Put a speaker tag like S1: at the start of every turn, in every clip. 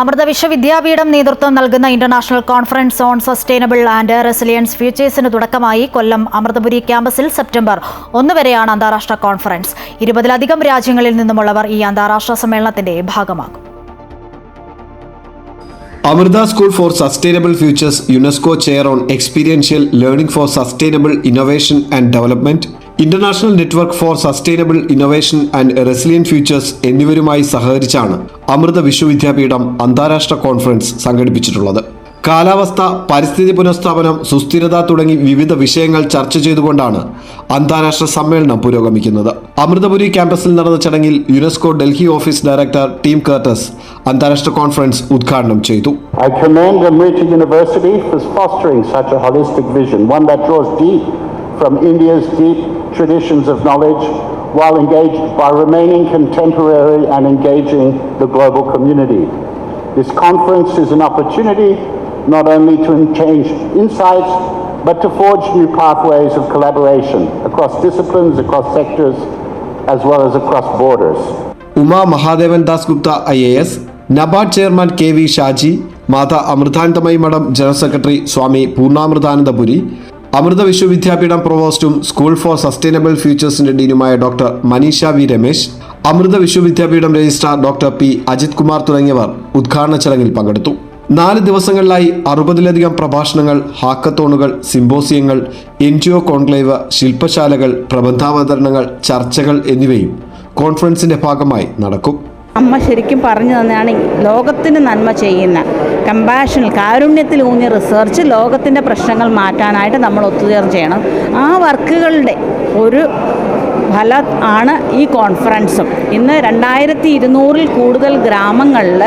S1: അമൃത വിശ്വവിദ്യാപീഠം നേതൃത്വം നൽകുന്ന international conference on sustainable and resilience ഫ്യൂച്ചേഴ്സിന് തുടക്കമായി കൊല്ലം അമൃതപുരി ക്യാമ്പസിൽ സെപ്റ്റംബർ 1 വരെയാണ് അന്താരാഷ്ട്ര കോൺഫറൻസ്. 20-ലധികം രാജ്യങ്ങളിൽ നിന്നുമുള്ളവർ ഈ അന്താരാഷ്ട്ര സമ്മേളനത്തിന്റെ ഭാഗമാകും.
S2: Amrita School for Sustainable Futures UNESCO Chair on Experiential Learning for Sustainable Innovation and Development, International Network for Sustainable Innovation and Resilient Futures എന്നിവരുമായി സഹകരിച്ചാണ് അമൃത വിശ്വവിദ്യാപീഠം അന്താരാഷ്ട്ര കോൺഫറൻസ് സംഘടിപ്പിച്ചിട്ടുള്ളത്. കാലാവസ്ഥ, പരിസ്ഥിതി പുനഃസ്ഥാപനം, സുസ്ഥിരത തുടങ്ങി വിവിധ വിഷയങ്ങൾ ചർച്ച ചെയ്തുകൊണ്ടാണ് അന്താരാഷ്ട്ര സമ്മേളനം പുരോഗമിക്കുന്നത്. അമൃതപുരി ക്യാമ്പസിൽ നടന്ന ചടങ്ങിൽ UNESCO Delhi office director Tim Curtis അന്താരാഷ്ട്ര കോൺഫറൻസ് ഉദ്ഘാടനം ചെയ്തു.
S3: I commend Amrita University for fostering such a holistic vision, one that draws deep from India's deep traditions of knowledge while engaged by remaining contemporary and engaging the global community. This conference is an opportunity not only to exchange insights, but to forge new pathways of collaboration across disciplines, across sectors, as well as across borders.
S2: Uma Mahadevan Das Gupta IAS, NABARD chairman KV Shaji, Mata Amritanandamayi Math general secretary Swami Poornamritananda Puri, Amrita Vishwa Vidyapeetham പ്രൊവോസ്റ്റും school for sustainable ഫ്യൂച്ചേഴ്സിന്റെ ഡീനുമായ doctor Maneesha V Ramesh, Amrita Vishwa Vidyapeetham registrar doctor P Ajith Kumar തുടങ്ങിയവർ ഉദ്ഘാടന ചടങ്ങിൽ പങ്കെടുത്തു. 4 ദിവസങ്ങളിലായി 60-ലധികം പ്രഭാഷണങ്ങൾ, ഹാക്കത്തോണുകൾ, സിംബോസിയങ്ങൾ, NGO conclave, ശില്പശാലകൾ, പ്രബന്ധാവതരണങ്ങൾ, ചർച്ചകൾ എന്നിവയും കോൺഫറൻസിന്റെ ഭാഗമായി നടക്കും.
S4: അമ്മ ശരിക്കും പറഞ്ഞു തന്നെയാണ് ലോകത്തിന് നന്മ ചെയ്യുന്ന കമ്പാഷനിൽ, കാരുണ്യത്തിൽ ഊന്നിയ റിസർച്ച് ലോകത്തിൻ്റെ പ്രശ്നങ്ങൾ മാറ്റാനായിട്ട് നമ്മൾ ഒത്തുചേർന്ന് ചെയ്യണം. ആ വർക്കുകളുടെ ഒരു ഫലം ആണ് ഈ കോൺഫറൻസും. ഇന്ന് 2200-ൽ കൂടുതൽ ഗ്രാമങ്ങളിൽ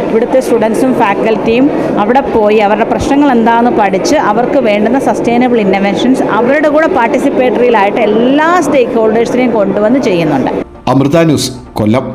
S4: ഇവിടുത്തെ സ്റ്റുഡൻസും ഫാക്കൽറ്റിയും അവിടെ പോയി അവരുടെ പ്രശ്നങ്ങൾ എന്താണെന്ന് പഠിച്ച് അവർക്ക് വേണ്ടുന്ന സസ്റ്റൈനബിൾ ഇന്നോവേഷൻസ് അവരുടെ കൂടെ പാർട്ടിസിപ്പേറ്ററിയിലായിട്ട് എല്ലാ സ്റ്റേക്ക് ഹോൾഡേഴ്സിനെയും കൊണ്ടുവന്ന് ചെയ്യുന്നുണ്ട്.
S2: അമൃത ന്യൂസ്, കൊല്ലം.